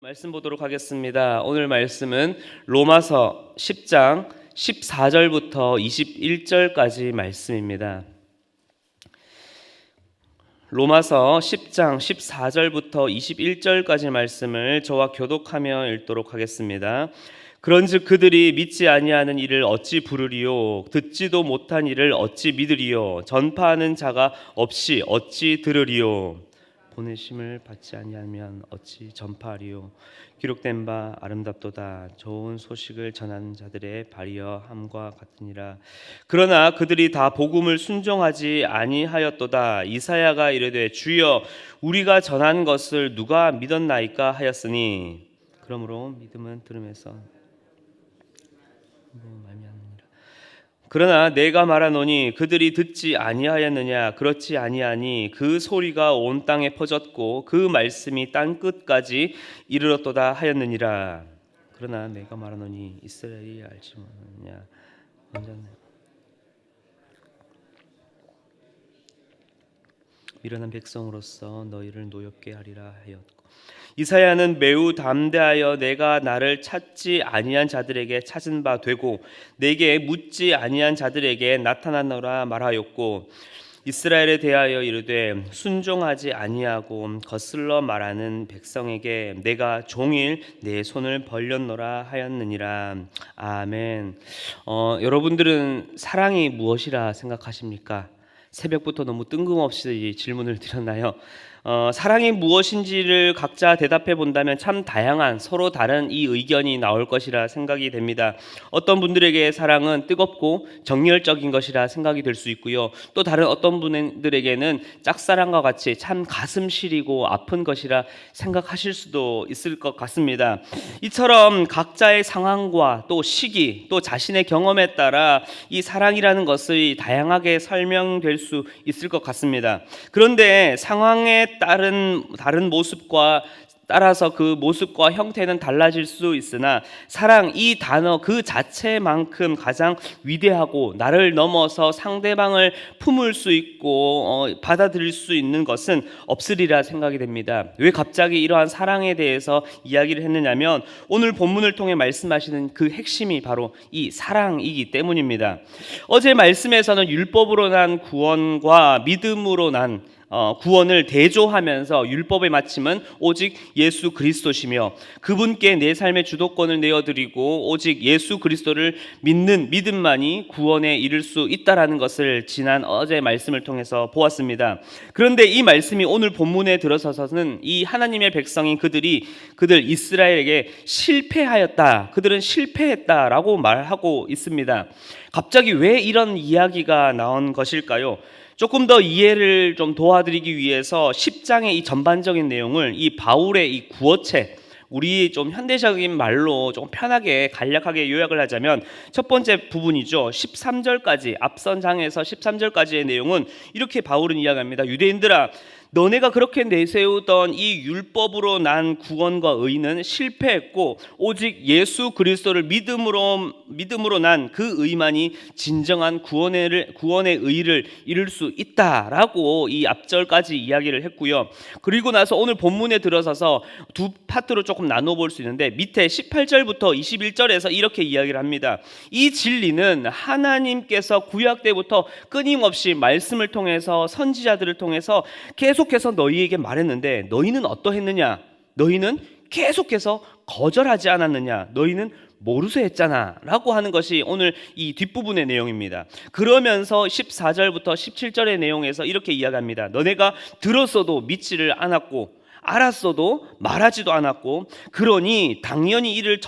말씀 보도록 하겠습니다. 오늘 말씀은 로마서 10장 14절부터 21절까지 말씀입니다. 로마서 10장 14절부터 21절까지 말씀을 저와 교독하며 읽도록 하겠습니다. 그런즉 그들이 믿지 아니하는 이를 어찌 부르리요? 듣지도 못한 이를 어찌 믿으리요? 전파하는 자가 없이 어찌 들으리요? 보내심을 받지 아니하면 어찌 전파하리요? 기록된 바 아름답도다. 좋은 소식을 전하는 자들의 발이여 함과 같으니라. 그러나 그들이 다 복음을 순종하지 아니하였도다. 이사야가 이르되 주여 우리가 전한 것을 누가 믿었나이까 하였으니 그러므로 믿음은 들음에서 말미암느니라. 그러나 내가 말하노니 그들이 듣지 아니하였느냐? 그렇지 아니하니 그 소리가 온 땅에 퍼졌고 그 말씀이 땅 끝까지 이르렀도다 하였느니라. 그러나 내가 말하노니 이스라엘이 알지 못하느냐? 언제나 미련한 백성으로서 너희를 노엽게 하리라 하였고, 이사야는 매우 담대하여 내가 나를 찾지 아니한 자들에게 찾은 바 되고 내게 묻지 아니한 자들에게 나타나노라 말하였고, 이스라엘에 대하여 이르되 순종하지 아니하고 거슬러 말하는 백성에게 내가 종일 내 손을 벌렸노라 하였느니라. 아멘. 여러분들은 사랑이 무엇이라 생각하십니까? 새벽부터 너무 뜬금없이 질문을 드렸나요? 사랑이 무엇인지를 각자 대답해 본다면 참 다양한 서로 다른 이 의견이 나올 것이라 생각이 됩니다. 어떤 분들에게 사랑은 뜨겁고 정열적인 것이라 생각이 될 수 있고요. 또 다른 어떤 분들에게는 짝사랑과 같이 참 가슴 시리고 아픈 것이라 생각하실 수도 있을 것 같습니다. 이처럼 각자의 상황과 또 시기 또 자신의 경험에 따라 이 사랑이라는 것이 다양하게 설명될 수 있을 것 같습니다. 그런데 상황에 다른 모습과 따라서 그 모습과 형태는 달라질 수 있으나 사랑 이 단어 그 자체만큼 가장 위대하고 나를 넘어서 상대방을 품을 수 있고 받아들일 수 있는 것은 없으리라 생각이 됩니다. 왜 갑자기 이러한 사랑에 대해서 이야기를 했느냐면 오늘 본문을 통해 말씀하시는 그 핵심이 바로 이 사랑이기 때문입니다. 어제 말씀에서는 율법으로 난 구원과 믿음으로 난 구원을 대조하면서 율법의 마침은 오직 예수 그리스도시며 그분께 내 삶의 주도권을 내어드리고 오직 예수 그리스도를 믿는 믿음만이 구원에 이를 수 있다라는 것을 지난 어제 말씀을 통해서 보았습니다. 그런데 이 말씀이 오늘 본문에 들어서서는 이 하나님의 백성인 그들 이스라엘에게 실패하였다. 그들은 실패했다라고 말하고 있습니다. 갑자기 왜 이런 이야기가 나온 것일까요? 조금 더 이해를 좀 도와드리기 위해서 10장의 이 전반적인 내용을 이 바울의 이 구어책, 우리 좀 현대적인 말로 좀 편하게 간략하게 요약을 하자면 첫 번째 부분이죠. 13절까지 앞선 장에서 13절까지의 내용은 이렇게 바울은 이야기합니다. 유대인들아, 너네가 그렇게 내세우던 이 율법으로 난 구원과 의는 실패했고 오직 예수 그리스도를 믿음으로 난 그 의만이 진정한 구원의 의를 이룰 수 있다라고 이 앞절까지 이야기를 했고요. 그리고 나서 오늘 본문에 들어서서 두 파트로 조금 나눠볼 수 있는데 밑에 18절부터 21절에서 이렇게 이야기를 합니다. 이 진리는 하나님께서 구약 때부터 끊임없이 말씀을 통해서 선지자들을 통해서 계속해서 너희에게 말했는데 너희는 어떠했느냐? 너희는 계속해서 거절하지 않았느냐? 너희는 모르쇠 했잖아 라고 하는 것이 오늘 이 뒷부분의 내용입니다. 그러면서 14절부터 17절의 내용에서 이렇게 이야기합니다. 너네가 들었어도 믿지를 않았고 알았어도 말하지도 않았고 그러니 당연히 이를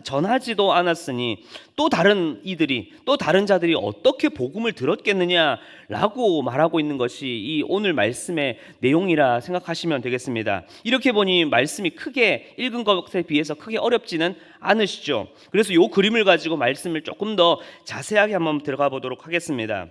전하지도 않았으니 또 다른 자들이 어떻게 복음을 들었겠느냐라고 말하고 있는 것이 이 오늘 말씀의 내용이라 생각하시면 되겠습니다. 이렇게 보니 말씀이 크게 읽은 것에 비해서 크게 어렵지는 않으시죠? 그래서 이 그림을 가지고 말씀을 조금 더 자세하게 한번 들어가 보도록 하겠습니다.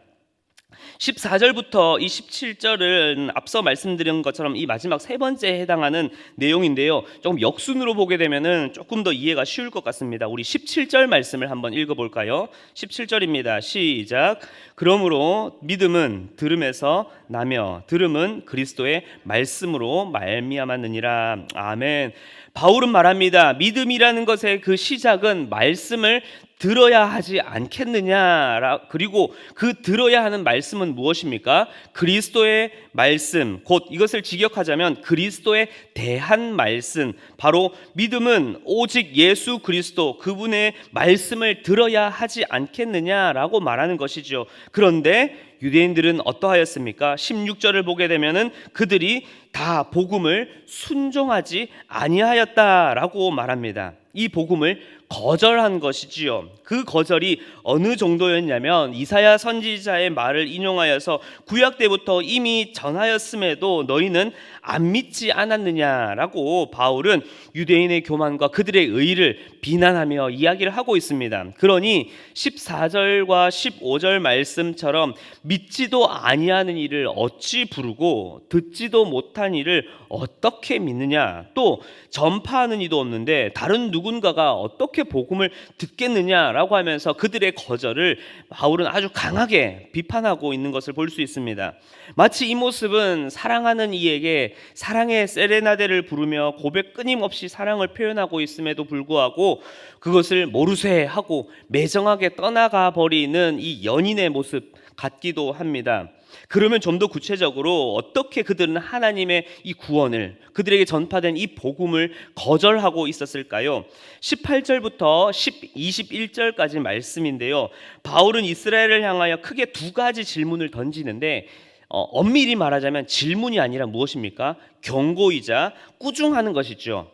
14절부터 이 17절은 앞서 말씀드린 것처럼 이 마지막 세 번째에 해당하는 내용인데요. 조금 역순으로 보게 되면은 조금 더 이해가 쉬울 것 같습니다. 우리 17절 말씀을 한번 읽어볼까요? 17절입니다. 시작. 그러므로 믿음은 들음에서 나며 들음은 그리스도의 말씀으로 말미암았느니라. 아멘. 바울은 말합니다. 믿음이라는 것의 그 시작은 말씀을 들어야 하지 않겠느냐. 그리고 그 들어야 하는 말씀은 무엇입니까? 그리스도의 말씀, 곧 이것을 직역하자면 그리스도에 대한 말씀. 바로 믿음은 오직 예수 그리스도 그분의 말씀을 들어야 하지 않겠느냐라고 말하는 것이죠. 그런데 유대인들은 어떠하였습니까? 16절을 보게 되면은 그들이 다 복음을 순종하지 아니하였다라고 말합니다. 이 복음을 거절한 것이지요. 그 거절이 어느 정도였냐면 이사야 선지자의 말을 인용하여서 구약 때부터 이미 전하였음에도 너희는 안 믿지 않았느냐라고 바울은 유대인의 교만과 그들의 의의를 비난하며 이야기를 하고 있습니다. 그러니 14절과 15절 말씀처럼 믿지도 아니하는 일을 어찌 부르고 듣지도 못한 일을 어떻게 믿느냐, 또 전파하는 이도 없는데 다른 누군가가 어떻게 복음을 듣겠느냐라고 하면서 그들의 거절을 바울은 아주 강하게 비판하고 있는 것을 볼 수 있습니다. 마치 이 모습은 사랑하는 이에게 사랑의 세레나데를 부르며 고백 끊임없이 사랑을 표현하고 있음에도 불구하고 그것을 모르쇠하고 매정하게 떠나가 버리는 이 연인의 모습 같기도 합니다. 그러면 좀 더 구체적으로 어떻게 그들은 하나님의 이 구원을, 그들에게 전파된 이 복음을 거절하고 있었을까요? 18절부터 21절까지 말씀인데요. 바울은 이스라엘을 향하여 크게 두 가지 질문을 던지는데 엄밀히 말하자면 질문이 아니라 무엇입니까? 경고이자 꾸중하는 것이죠.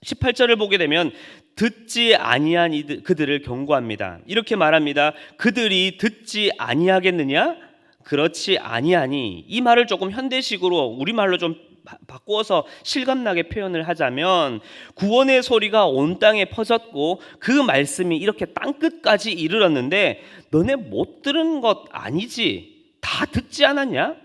18절을 보게 되면 듣지 아니한 그들을 경고합니다. 이렇게 말합니다. 그들이 듣지 아니하겠느냐? 그렇지 아니하니. 이 말을 조금 현대식으로 우리말로 좀 바꾸어서 실감나게 표현을 하자면 구원의 소리가 온 땅에 퍼졌고 그 말씀이 이렇게 땅끝까지 이르렀는데 너네 못 들은 것 아니지? 다 듣지 않았냐?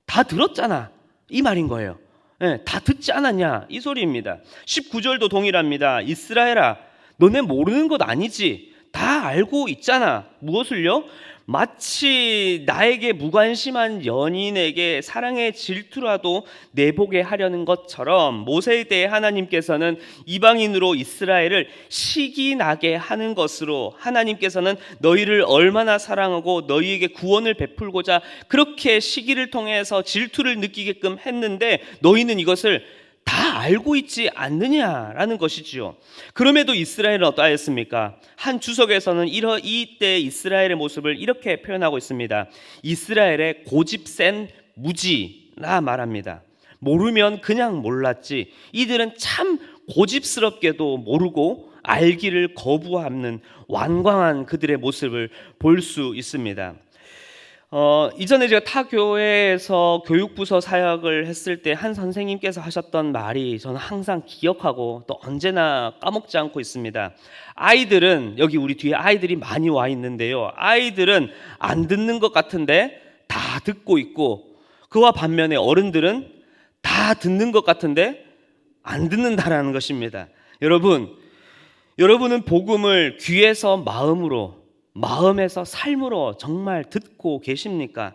다 들었잖아. 이 말인 거예요. 네, 다 듣지 않았냐? 이 소리입니다. 19절도 동일합니다. 이스라엘아, 너네 모르는 것 아니지? 다 알고 있잖아. 무엇을요? 마치 나에게 무관심한 연인에게 사랑의 질투라도 내보게 하려는 것처럼 모세의 때에 하나님께서는 이방인으로 이스라엘을 시기 나게 하는 것으로 하나님께서는 너희를 얼마나 사랑하고 너희에게 구원을 베풀고자 그렇게 시기를 통해서 질투를 느끼게끔 했는데 너희는 이것을 다 알고 있지 않느냐라는 것이지요. 그럼에도 이스라엘은 어떠하였습니까? 한 주석에서는 이때 이스라엘의 모습을 이렇게 표현하고 있습니다. 이스라엘의 고집 센 무지라 말합니다. 모르면 그냥 몰랐지. 이들은 참 고집스럽게도 모르고 알기를 거부하는 완강한 그들의 모습을 볼 수 있습니다. 이전에 제가 타 교회에서 교육부서 사역을 했을 때 한 선생님께서 하셨던 말이 저는 항상 기억하고 또 언제나 까먹지 않고 있습니다. 아이들은, 여기 우리 뒤에 아이들이 많이 와 있는데요, 아이들은 안 듣는 것 같은데 다 듣고 있고 그와 반면에 어른들은 다 듣는 것 같은데 안 듣는다라는 것입니다. 여러분은 복음을 귀에서 마음으로, 마음에서 삶으로 정말 듣고 계십니까?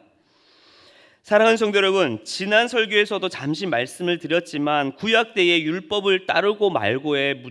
사랑하는 성도 여러분, 지난 설교에서도 잠시 말씀을 드렸지만 구약 때의 율법을 따르고 말고의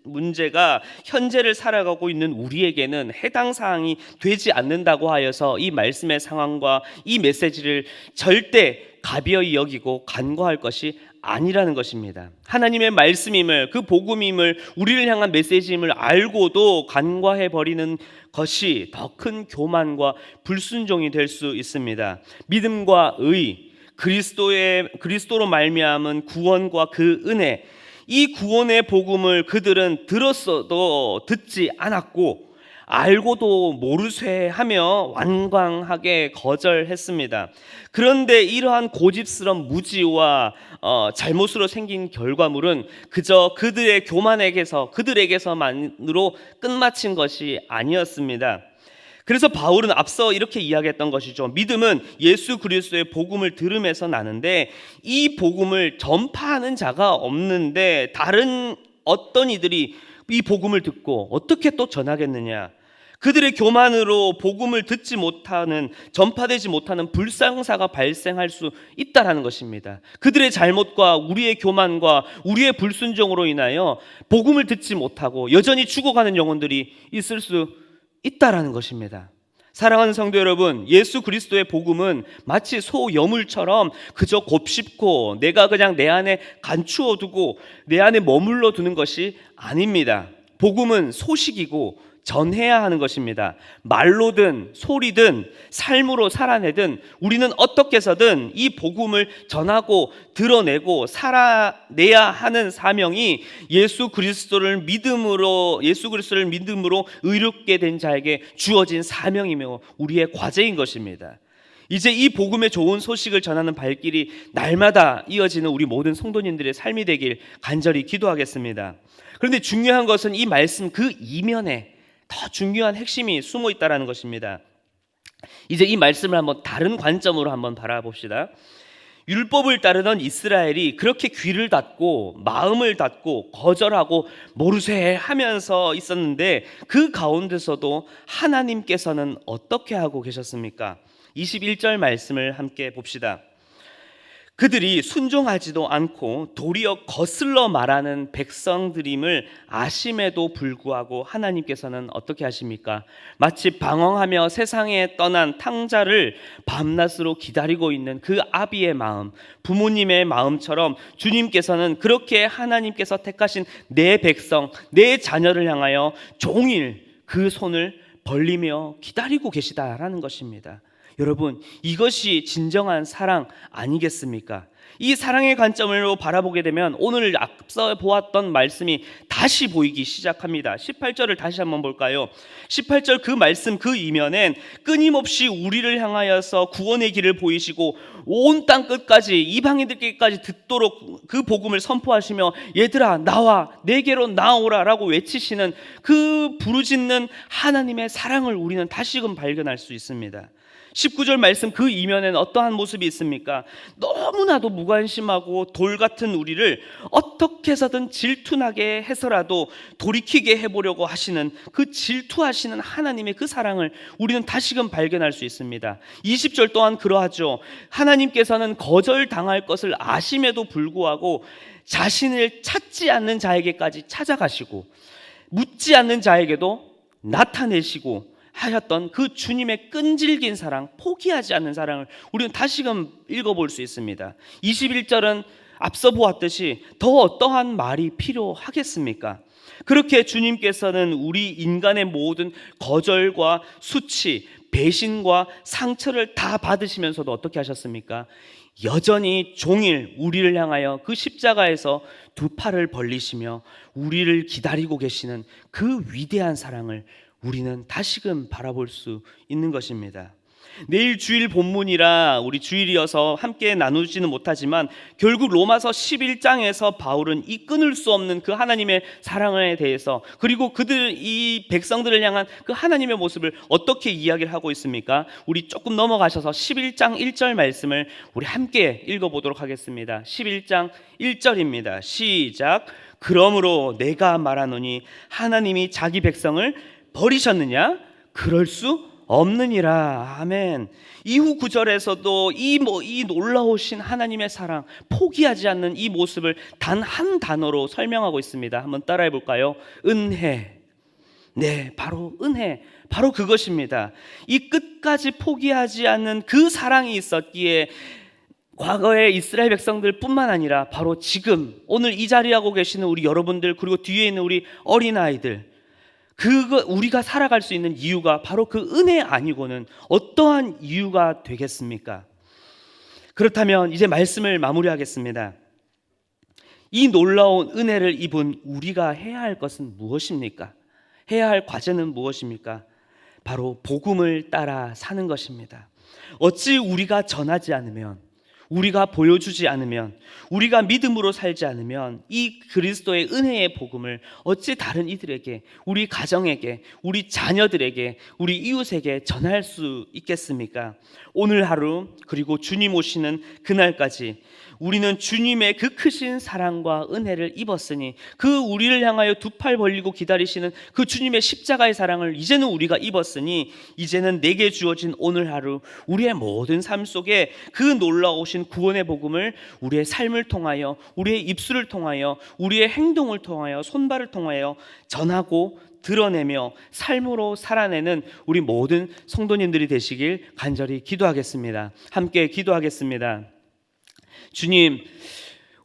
문제가 현재를 살아가고 있는 우리에게는 해당 사항이 되지 않는다고 하여서 이 말씀의 상황과 이 메시지를 절대 가벼이 여기고 간과할 것이 아니라는 것입니다. 하나님의 말씀임을, 그 복음임을, 우리를 향한 메시지임을 알고도 간과해버리는 것이 더 큰 교만과 불순종이 될 수 있습니다. 믿음과 의, 그리스도로 말미암은 구원과 그 은혜, 이 구원의 복음을 그들은 들었어도 듣지 않았고 알고도 모르쇠하며 완강하게 거절했습니다. 그런데 이러한 고집스러운 무지와 잘못으로 생긴 결과물은 그저 그들에게서만으로 끝마친 것이 아니었습니다. 그래서 바울은 앞서 이렇게 이야기했던 것이죠. 믿음은 예수 그리스도의 복음을 들음에서 나는데 이 복음을 전파하는 자가 없는데 다른 어떤 이들이 이 복음을 듣고 어떻게 또 전하겠느냐. 그들의 교만으로 복음을 듣지 못하는, 전파되지 못하는 불상사가 발생할 수 있다라는 것입니다. 그들의 잘못과 우리의 교만과 우리의 불순종으로 인하여 복음을 듣지 못하고 여전히 죽어가는 영혼들이 있을 수 있다라는 것입니다. 사랑하는 성도 여러분, 예수 그리스도의 복음은 마치 소여물처럼 그저 곱씹고 내가 그냥 내 안에 감추어 두고 내 안에 머물러 두는 것이 아닙니다. 복음은 소식이고 전해야 하는 것입니다. 말로든 소리든 삶으로 살아내든 우리는 어떻게 해서든 이 복음을 전하고 드러내고 살아내야 하는 사명이 예수 그리스도를 믿음으로 의롭게 된 자에게 주어진 사명이며 우리의 과제인 것입니다. 이제 이 복음의 좋은 소식을 전하는 발길이 날마다 이어지는 우리 모든 성도님들의 삶이 되길 간절히 기도하겠습니다. 그런데 중요한 것은 이 말씀 그 이면에 더 중요한 핵심이 숨어 있다는 것입니다. 이제 이 말씀을 한번 다른 관점으로 한번 바라봅시다. 율법을 따르던 이스라엘이 그렇게 귀를 닫고 마음을 닫고 거절하고 모르쇠하면서 있었는데 그 가운데서도 하나님께서는 어떻게 하고 계셨습니까? 21절 말씀을 함께 봅시다. 그들이 순종하지도 않고 도리어 거슬러 말하는 백성들임을 아심에도 불구하고 하나님께서는 어떻게 하십니까? 마치 방황하며 세상에 떠난 탕자를 밤낮으로 기다리고 있는 그 아비의 마음, 부모님의 마음처럼 주님께서는 그렇게 하나님께서 택하신 내 백성, 내 자녀를 향하여 종일 그 손을 벌리며 기다리고 계시다라는 것입니다. 여러분, 이것이 진정한 사랑 아니겠습니까? 이 사랑의 관점으로 바라보게 되면 오늘 앞서 보았던 말씀이 다시 보이기 시작합니다. 18절을 다시 한번 볼까요? 18절 그 말씀 그 이면엔 끊임없이 우리를 향하여서 구원의 길을 보이시고 온 땅 끝까지 이방인들께까지 듣도록 그 복음을 선포하시며 얘들아 나와 내게로 나오라 라고 외치시는 그 부르짖는 하나님의 사랑을 우리는 다시금 발견할 수 있습니다. 19절 말씀 그 이면에는 어떠한 모습이 있습니까? 너무나도 무관심하고 돌 같은 우리를 어떻게 해서든 질투나게 해서라도 돌이키게 해보려고 하시는 그 질투하시는 하나님의 그 사랑을 우리는 다시금 발견할 수 있습니다. 20절 또한 그러하죠. 하나님께서는 거절당할 것을 아심에도 불구하고 자신을 찾지 않는 자에게까지 찾아가시고 묻지 않는 자에게도 나타내시고 하였던 그 주님의 끈질긴 사랑, 포기하지 않는 사랑을 우리는 다시금 읽어볼 수 있습니다. 21절은 앞서 보았듯이 더 어떠한 말이 필요하겠습니까? 그렇게 주님께서는 우리 인간의 모든 거절과 수치, 배신과 상처를 다 받으시면서도 어떻게 하셨습니까? 여전히 종일 우리를 향하여 그 십자가에서 두 팔을 벌리시며 우리를 기다리고 계시는 그 위대한 사랑을 우리는 다시금 바라볼 수 있는 것입니다. 내일 주일 본문이라 우리 주일이어서 함께 나누지는 못하지만 결국 로마서 11장에서 바울은 이 끊을 수 없는 그 하나님의 사랑에 대해서 그리고 이 백성들을 향한 그 하나님의 모습을 어떻게 이야기를 하고 있습니까? 우리 조금 넘어가셔서 11장 1절 말씀을 우리 함께 읽어보도록 하겠습니다. 11장 1절입니다. 시작. 그러므로 내가 말하노니 하나님이 자기 백성을 버리셨느냐? 그럴 수 없느니라. 아멘. 이후 9절에서도 이 놀라우신 하나님의 사랑, 포기하지 않는 이 모습을 단 한 단어로 설명하고 있습니다. 한번 따라해 볼까요? 은혜. 네, 바로 은혜. 바로 그것입니다. 이 끝까지 포기하지 않는 그 사랑이 있었기에 과거의 이스라엘 백성들 뿐만 아니라 바로 지금 오늘 이 자리하고 계시는 우리 여러분들 그리고 뒤에 있는 우리 어린아이들 우리가 살아갈 수 있는 이유가 바로 그 은혜 아니고는 어떠한 이유가 되겠습니까? 그렇다면 이제 말씀을 마무리하겠습니다. 이 놀라운 은혜를 입은 우리가 해야 할 것은 무엇입니까? 해야 할 과제는 무엇입니까? 바로 복음을 따라 사는 것입니다. 어찌 우리가 전하지 않으면 우리가 보여주지 않으면, 우리가 믿음으로 살지 않으면 이 그리스도의 은혜의 복음을 어찌 다른 이들에게, 우리 가정에게, 우리 자녀들에게, 우리 이웃에게 전할 수 있겠습니까? 오늘 하루 그리고 주님 오시는 그날까지 우리는 주님의 그 크신 사랑과 은혜를 입었으니, 그 우리를 향하여 두 팔 벌리고 기다리시는 그 주님의 십자가의 사랑을 이제는 우리가 입었으니, 이제는 내게 주어진 오늘 하루 우리의 모든 삶 속에 그 놀라우신 구원의 복음을 우리의 삶을 통하여, 우리의 입술을 통하여, 우리의 행동을 통하여, 손발을 통하여 전하고 드러내며 삶으로 살아내는 우리 모든 성도님들이 되시길 간절히 기도하겠습니다. 함께 기도하겠습니다. 주님,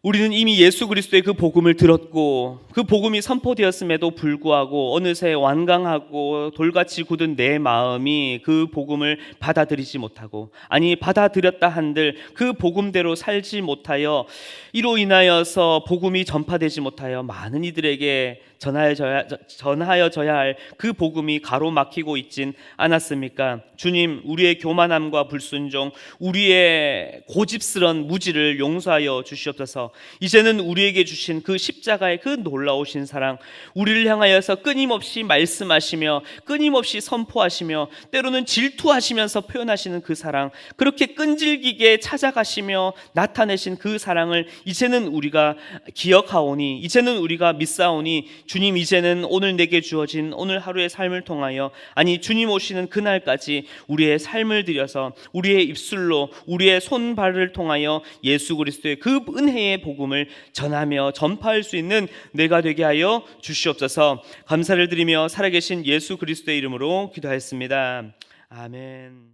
우리는 이미 예수 그리스도의 그 복음을 들었고, 그 복음이 선포되었음에도 불구하고 어느새 완강하고 돌같이 굳은 내 마음이 그 복음을 받아들이지 못하고, 아니 받아들였다 한들 그 복음대로 살지 못하여, 이로 인하여서 복음이 전파되지 못하여 많은 이들에게 전하여져야 할 그 복음이 가로막히고 있진 않았습니까? 주님, 우리의 교만함과 불순종, 우리의 고집스런 무지를 용서하여 주시옵소서. 이제는 우리에게 주신 그 십자가의 그 놀라우신 사랑, 우리를 향하여서 끊임없이 말씀하시며 끊임없이 선포하시며 때로는 질투하시면서 표현하시는 그 사랑, 그렇게 끈질기게 찾아가시며 나타내신 그 사랑을 이제는 우리가 기억하오니, 이제는 우리가 믿사오니, 주님, 이제는 오늘 내게 주어진 오늘 하루의 삶을 통하여, 아니 주님 오시는 그날까지 우리의 삶을 들여서 우리의 입술로, 우리의 손발을 통하여 예수 그리스도의 그 은혜의 복음을 전하며 전파할 수 있는 내가 되게 하여 주시옵소서. 감사를 드리며 살아계신 예수 그리스도의 이름으로 기도하였습니다. 아멘.